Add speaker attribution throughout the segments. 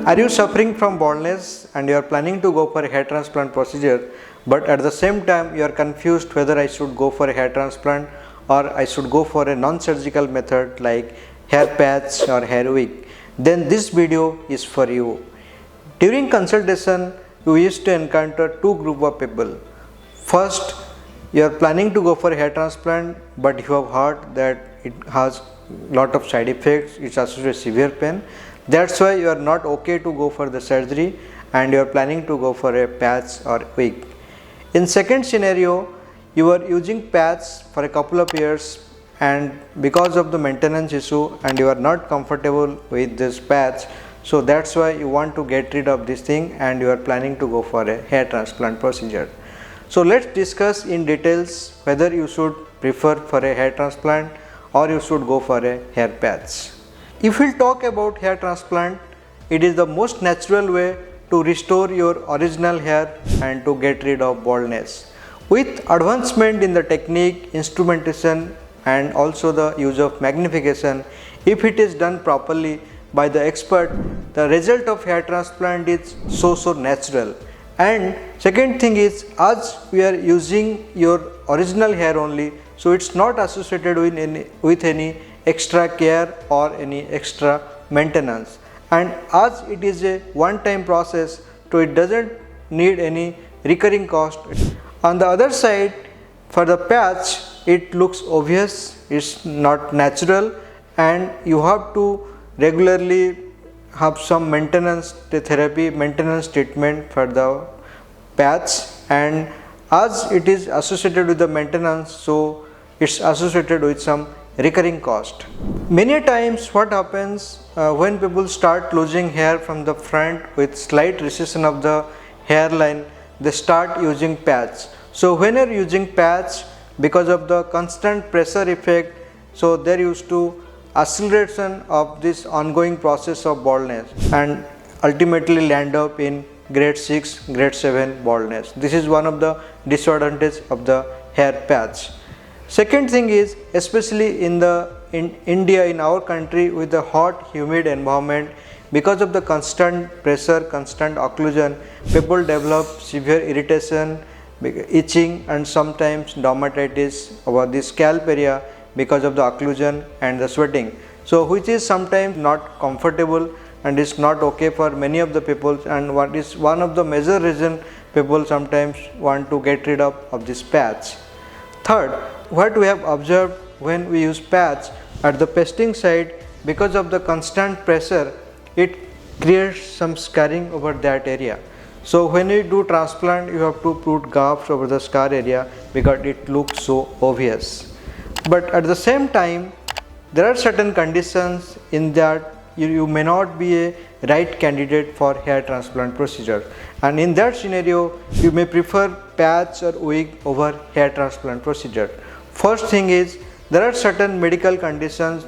Speaker 1: Are you suffering from baldness and you are planning to go for a hair transplant procedure, but at the same time you are confused whether I should go for a hair transplant or I should go for a non-surgical method like hair patch or hair wig? Then this video is for you. During consultation, you used to encounter two groups of people. First, you are planning to go for a hair transplant, but you have heard that it has lot of side effects, it's associated with severe pain. That's why you are not okay to go for the surgery and you are planning to go for a patch or wig. In second scenario, you are using patch for a couple of years and because of the maintenance issue and you are not comfortable with this patch, so that's why you want to get rid of this thing and you are planning to go for a hair transplant procedure. So let's discuss in details whether you should prefer for a hair transplant or you should go for a hair patch. If we talk about hair transplant, it is the most natural way to restore your original hair and to get rid of baldness. With advancement in the technique, instrumentation and also the use of magnification, if it is done properly by the expert, the result of hair transplant is so natural. And second thing is, as we are using your original hair only, so it's not associated with any extra care or any extra maintenance, and as it is a one-time process, so it doesn't need any recurring cost. On the other side, for the patch, it looks obvious, it's not natural, and you have to regularly have some maintenance therapy, maintenance treatment for the patch, and as it is associated with the maintenance, so it's associated with some recurring cost. Many times what happens when people start losing hair from the front with slight recession of the hairline, they start using patch. So when you are using patch, because of the constant pressure effect, so there used to acceleration of this ongoing process of baldness and ultimately land up in grade 6, grade 7 baldness. This is one of the disadvantages of the hair patch. Second thing is, especially in India, in our country with the hot humid environment, because of the constant pressure, constant occlusion, people develop severe irritation, itching and sometimes dermatitis over the scalp area because of the occlusion and the sweating. So which is sometimes not comfortable and is not okay for many of the people, and what is one of the major reason people sometimes want to get rid of this patch. Third, what we have observed when we use patch at the pasting side, because of the constant pressure, it creates some scarring over that area. So when you do transplant, you have to put grafts over the scar area because it looks so obvious. But at the same time, there are certain conditions in that you may not be a right candidate for hair transplant procedure, and in that scenario you may prefer patch or wig over hair transplant procedure. First thing is, there are certain medical conditions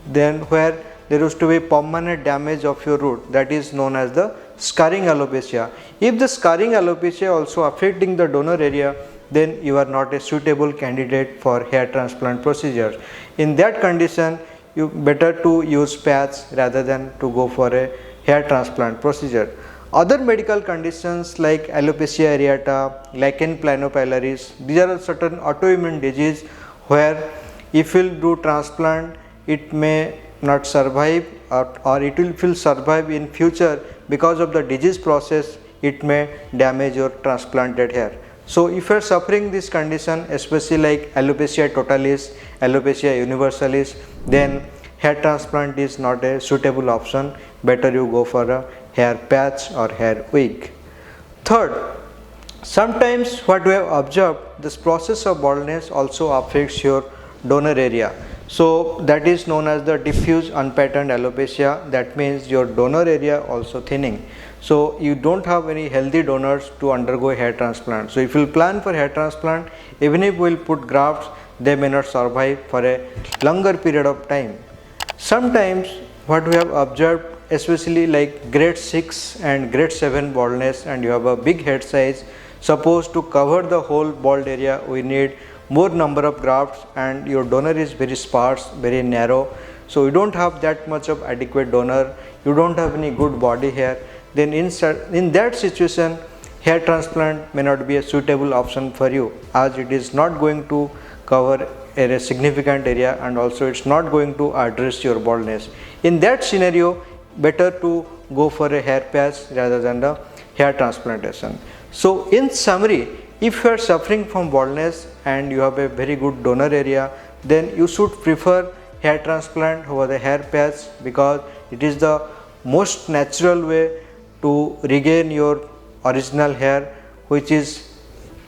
Speaker 1: then where there used to be permanent damage of your root, that is known as the scarring alopecia. If the scarring alopecia also affecting the donor area, then you are not a suitable candidate for hair transplant procedure. In that condition, you better to use patch rather than to go for a hair transplant procedure. Other medical conditions like alopecia areata, lichen planopilaris, these are certain autoimmune disease where if you do transplant, it may not survive or it will survive in future. Because of the disease process, it may damage your transplanted hair. So if you are suffering this condition, especially like alopecia totalis, alopecia universalis, then hair transplant is not a suitable option. Better you go for a hair patch or hair wig. Third, sometimes what we have observed, this process of baldness also affects your donor area. So that is known as the diffuse unpatterned alopecia. That means your donor area also thinning. So you don't have any healthy donors to undergo hair transplant. So if you plan for hair transplant, even if we will put grafts, they may not survive for a longer period of time. Sometimes what we have observed, especially like grade 6 and grade 7 baldness, and you have a big head size, suppose to cover the whole bald area, we need more number of grafts and your donor is very sparse, very narrow. So you don't have that much of adequate donor. you don't have any good body hair, then in that situation hair transplant may not be a suitable option for you, as it is not going to cover a significant area and also it's not going to address your baldness. In that scenario, better to go for a hair patch rather than the hair transplantation. So in summary, if you are suffering from baldness and you have a very good donor area, then you should prefer hair transplant over the hair patch, because it is the most natural way to regain your original hair, which is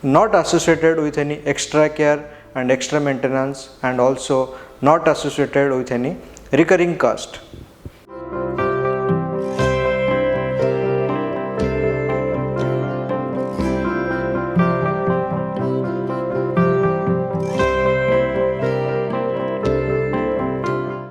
Speaker 1: not associated with any extra care and extra maintenance, and also not associated with any recurring cost.